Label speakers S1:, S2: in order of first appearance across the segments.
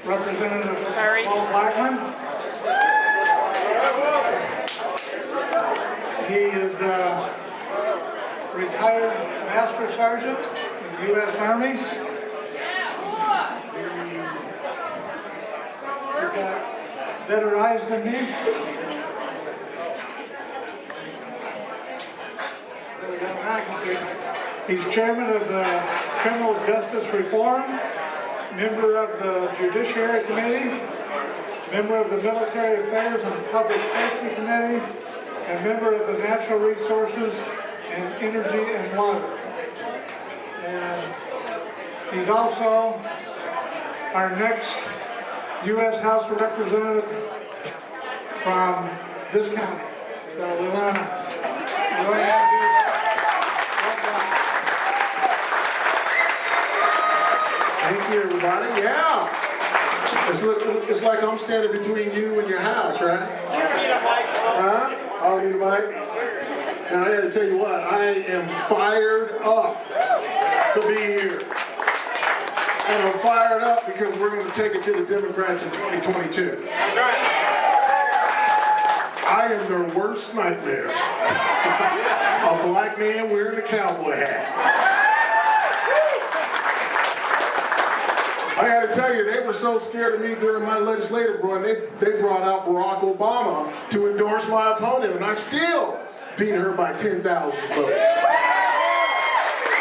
S1: Representative Walt Blackman. He is a retired Master Sergeant in the U.S. Army. He's got better eyes than me. He's chairman of the Criminal Justice Reform, member of the Judiciary Committee, member of the Military Affairs and Public Safety Committee, and member of the Natural Resources and Energy and Water. And he's also our next U.S. House of Representative from this county. So we want to
S2: Thank you, everybody. Yeah. It's like I'm standing between you and your house, right?
S3: You don't need a mic.
S2: Huh? I don't need a mic. And I got to tell you what, I am fired up to be here. And I'm fired up because we're going to take it to the Democrats in 2022.
S3: That's right.
S2: I am their worst nightmare. A black man wearing a cowboy hat. I got to tell you, they were so scared of me during my legislative run, they brought out Barack Obama to endorse my opponent, and I still beat her by 10,000 votes.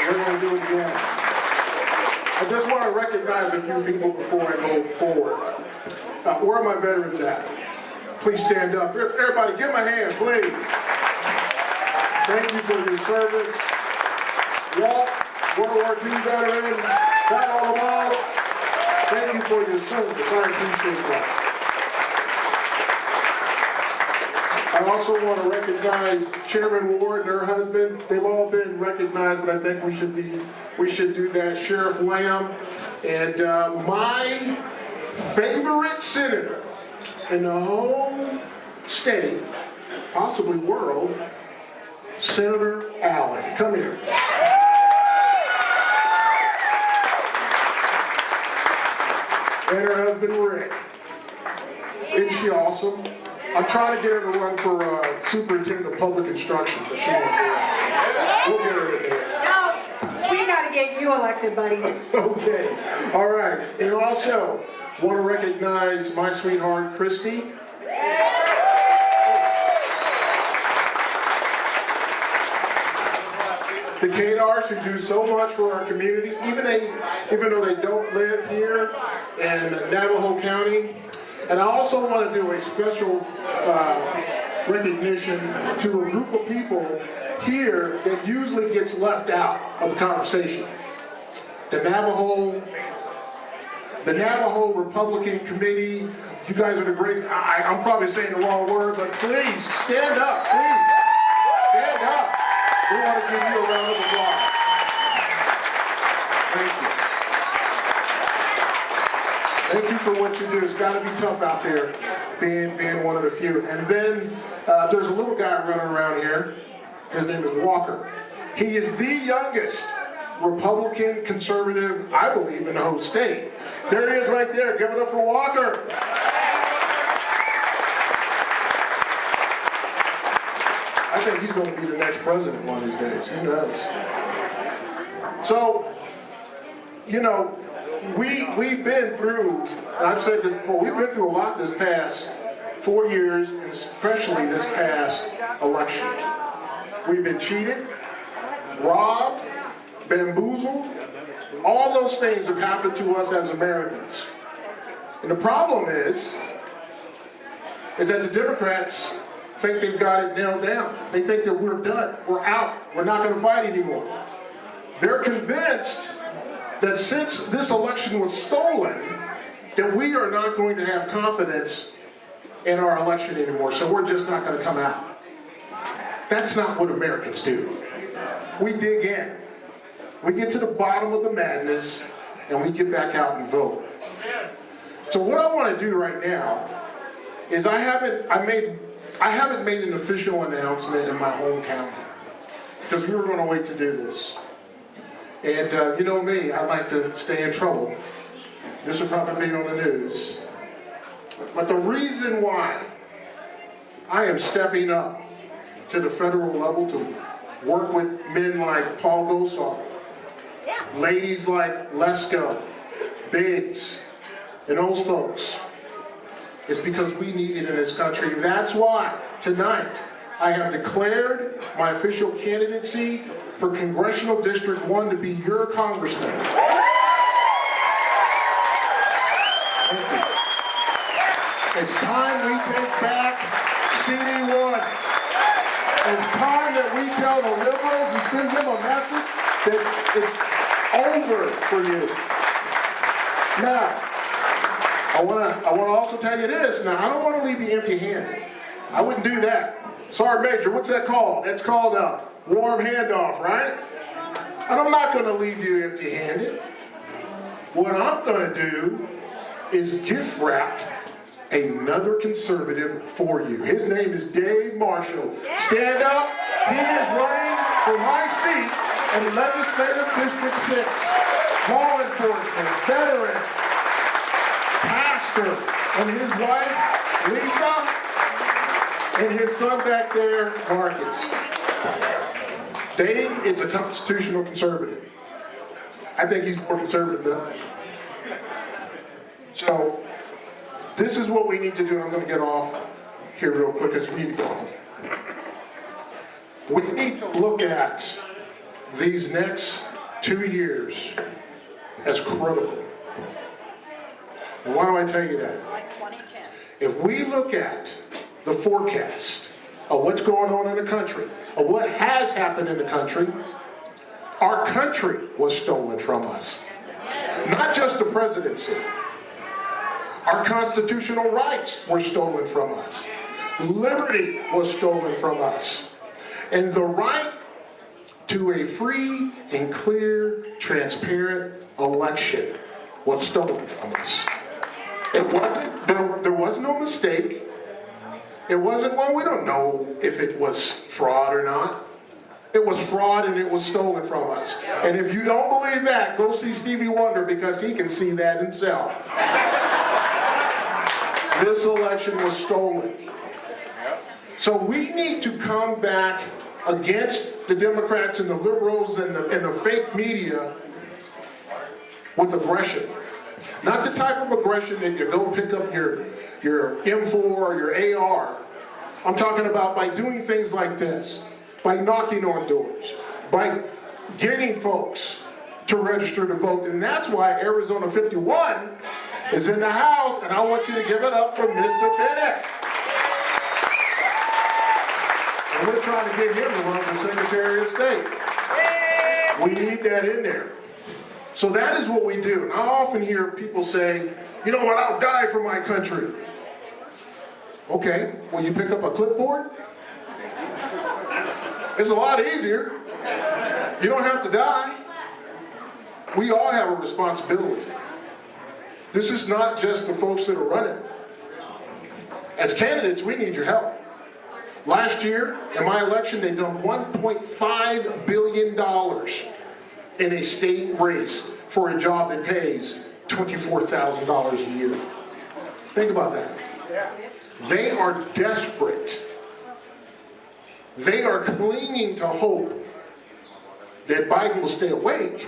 S2: We're going to do it again. I just want to recognize a few people before I go forward. Where are my veterans at? Please stand up. Everybody, give them a hand, please. Thank you for your service. Walt, World War II veteran, Battle of the Walls. Thank you for your service. I appreciate that. I also want to recognize Chairman Ward and her husband. They've all been recognized, but I think we should do that. Sheriff Lamb and my favorite senator in the whole state, possibly world, Senator Allen. Come here. And her husband Rick. Isn't she awesome? I'm trying to get her to run for superintendent of public instruction, but she won't do it. We'll get her in there.
S4: No, we got to get you elected, buddy.
S2: Okay, all right. And also, want to recognize my sweetheart, Christy. The Kadars who do so much for our community, even though they don't live here in Navajo County. And I also want to do a special recognition to a group of people here that usually gets left out of the conversation. The Navajo Republican Committee. You guys are the great. I'm probably saying the wrong word, but please stand up, please. Stand up. We want to give you a round of applause. Thank you. Thank you for what you do. It's got to be tough out there, being one of the few. And then there's a little guy running around here. His name is Walker. He is the youngest Republican conservative, I believe, in the whole state. There he is right there. Give it up for Walker. I think he's going to be the next president one of these days. Who knows? So, you know, we've been through, and I've said this before, we've been through a lot this past 4 years, and especially this past election. We've been cheated, robbed, bamboozled. All those things have happened to us as Americans. And the problem is that the Democrats think they've got it nailed down. They think that we're done, we're out, we're not going to fight anymore. They're convinced that since this election was stolen, that we are not going to have confidence in our election anymore, so we're just not going to come out. That's not what Americans do. We dig in. We get to the bottom of the madness, and we get back out and vote. So what I want to do right now is I haven't made an official announcement in my home county, because we were going to wait to do this. And you know me, I like to stay in trouble. This will probably be on the news. But the reason why I am stepping up to the federal level to work with men like Paul Gosar, ladies like Lesko, Biggs, and those folks, is because we need it in this country. That's why tonight I have declared my official candidacy for Congressional District 1 to be your congressman. Thank you. It's time we take back CD1. It's time that we tell the liberals and send them a message that it's over for you. Now, I want to also tell you this. Now, I don't want to leave you empty-handed. I wouldn't do that. Sergeant Major, what's that called? That's called a warm handoff, right? And I'm not going to leave you empty-handed. What I'm going to do is gift wrap another conservative for you. His name is Dave Marshall. Stand up. He is running for my seat in Legislative District 6. Law enforcement, veteran, pastor, and his wife, Lisa, and his son back there, Marcus. Dave is a constitutional conservative. I think he's more conservative than I am. So, this is what we need to do. I'm going to get off here real quick because we need to go home. We need to look at these next 2 years as critical. And why do I tell you that? If we look at the forecast of what's going on in the country, of what has happened in the country, our country was stolen from us. Not just the presidency. Our constitutional rights were stolen from us. Liberty was stolen from us. And the right to a free and clear, transparent election was stolen from us. It wasn't, there was no mistake. It wasn't, well, we don't know if it was fraud or not. It was fraud and it was stolen from us. And if you don't believe that, go see Stevie Wonder because he can see that himself. This election was stolen. So we need to come back against the Democrats and the liberals and the fake media with aggression. Not the type of aggression that you go pick up your M4 or your AR. I'm talking about by doing things like this, by knocking on doors, by getting folks to register to vote. And that's why Arizona 51 is in the House, and I want you to give it up for Mr. Bennett. And we're trying to get him to run for Secretary of State. We need that in there. So that is what we do. And I often hear people say, you know what, I'll die for my country. Okay, will you pick up a clipboard? It's a lot easier. You don't have to die. We all have a responsibility. This is not just the folks that are running. As candidates, we need your help. Last year, in my election, they dumped $1.5 billion in a state race for a job that pays $24,000 a year. Think about that. They are desperate. They are clinging to hope that Biden will stay awake,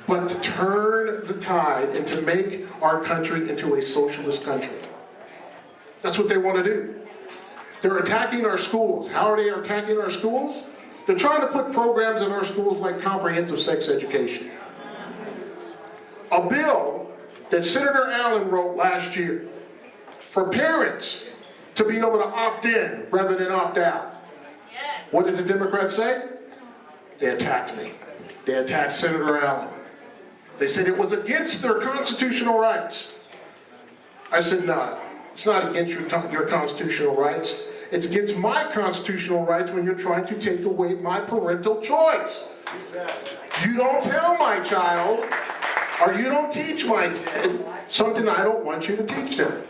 S2: but to turn the tide and to make our country into a socialist country. That's what they want to do. They're attacking our schools. How are they attacking our schools? They're trying to put programs in our schools like comprehensive sex education. A bill that Senator Allen wrote last year for parents to be able to opt in rather than opt out. Yes. What did the Democrats say? They attacked me. They attacked Senator Allen. They said it was against their constitutional rights. I said, no, it's not against your constitutional rights. It's against my constitutional rights when you're trying to take away my parental choice. You don't tell my child, or you don't teach my kid something I don't want you to teach them.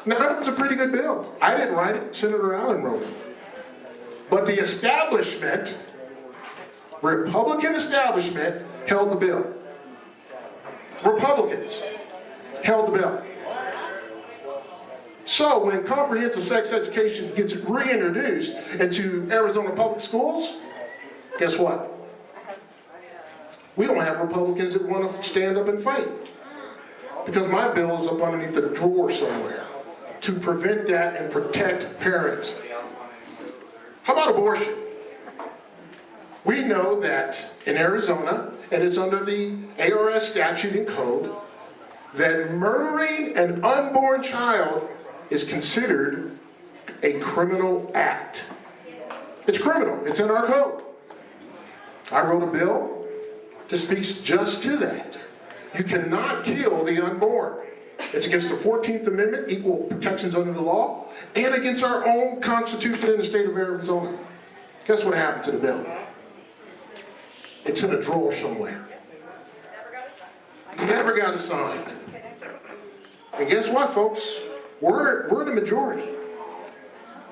S2: Now, that was a pretty good bill. I didn't write it. Senator Allen wrote it. But the establishment, Republican establishment, held the bill. Republicans held the bill. So when comprehensive sex education gets reintroduced into Arizona public schools, guess what? We don't have Republicans that want to stand up and fight. Because my bill is up underneath the drawer somewhere to prevent that and protect parents. How about abortion? We know that in Arizona, and it's under the ARS statute and code, that murdering an unborn child is considered a criminal act. It's criminal. It's in our code. I wrote a bill that speaks just to that. You cannot kill the unborn. It's against the 14th Amendment, equal protections under the law, and against our own Constitution in the state of Arizona. Guess what happened to the bill? It's in a drawer somewhere. Never got assigned. And guess what, folks? We're the majority.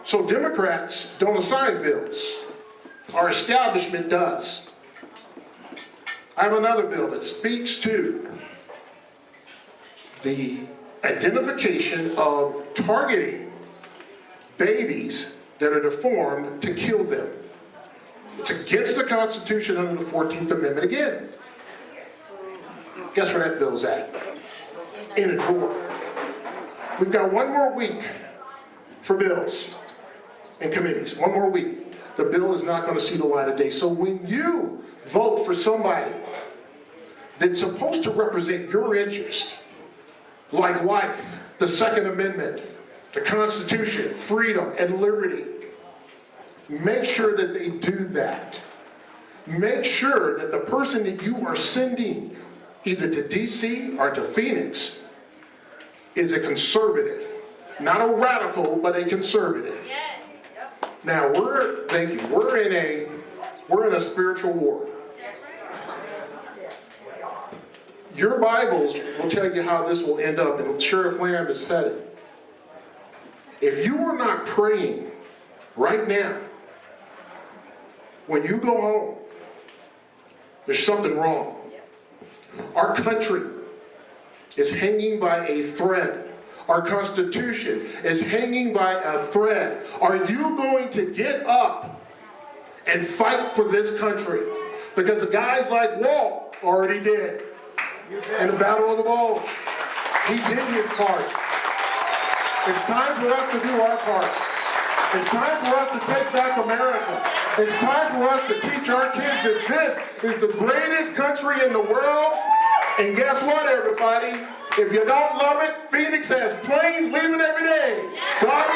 S2: So Democrats don't assign bills. Our establishment does. I have another bill that speaks to the identification of targeting babies that are deformed to kill them. It's against the Constitution under the 14th Amendment again. Guess where that bill's at? In a drawer. We've got one more week for bills and committees. One more week. The bill is not going to see the light of day. So when you vote for somebody that's supposed to represent your interest, like life, the Second Amendment, the Constitution, freedom, and liberty, make sure that they do that. Make sure that the person that you are sending either to DC or to Phoenix is a conservative. Not a radical, but a conservative. Now we're in a spiritual war. Your Bibles will tell you how this will end up, and Sheriff Lamb has said it. If you are not praying right now, when you go home, there's something wrong. Our country is hanging by a thread. Our Constitution is hanging by a thread. Are you going to get up and fight for this country? Because the guys like Walt already did in the Battle of the Bulge. He did his part. It's time for us to do our part. It's time for us to take back America. It's time for us to teach our kids that this is the greatest country in the world. And guess what, everybody? If you don't love it, Phoenix has planes leaving every day. God